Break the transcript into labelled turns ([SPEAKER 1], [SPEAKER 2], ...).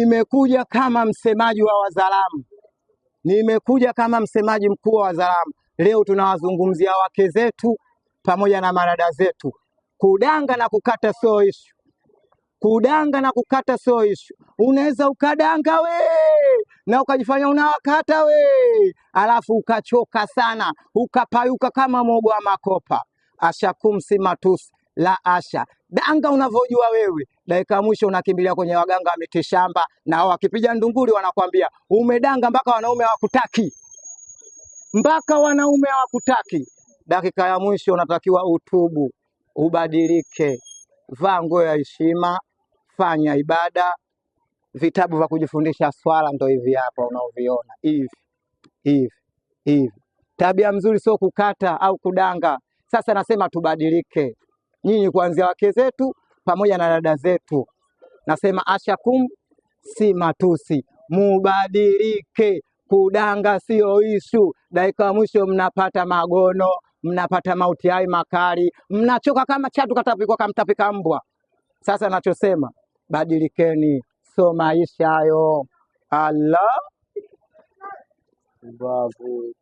[SPEAKER 1] nimekuja kama msemaji wa Wazaramo, nimekuja kama msemaji mkuu wa Wazaramo. Leo tunawazungumzia wake zetu pamoja na marada zetu. Kudanga na kukata sio issue. Kudanga na kukata sio issue. Unaweza ukadanga we na ukajifanya unawakata we, alafu ukachoka sana, ukapayuka kama mogo wa makopa. Ashakum si matusi la asha. Danga unavyojua wewe, dakika mwisho unakimbilia kwenye waganga wa mitishamba, na wakipiga ndunguri wanakwambia umedanga mpaka wanaume hawakutaki. Mpaka wanaume hawakutaki. Dakika ya mwisho unatakiwa utubu, ubadilike, vaa nguo ya heshima, fanya ibada. Vitabu vya kujifundisha swala ndo hivi hapa unaoviona hivi. Tabia mzuri sio kukata au kudanga. Sasa nasema tubadilike, nyinyi kuanzia wake zetu pamoja na dada zetu. Nasema ashakum si matusi, mubadilike. Kudanga sio ishu. Dakika ya mwisho mnapata magono, mnapata mauti hai makali, mnachoka kama chatu katapikwa kamtapika mbwa. Sasa nachosema badilikeni, so maisha hayo. Allah babu.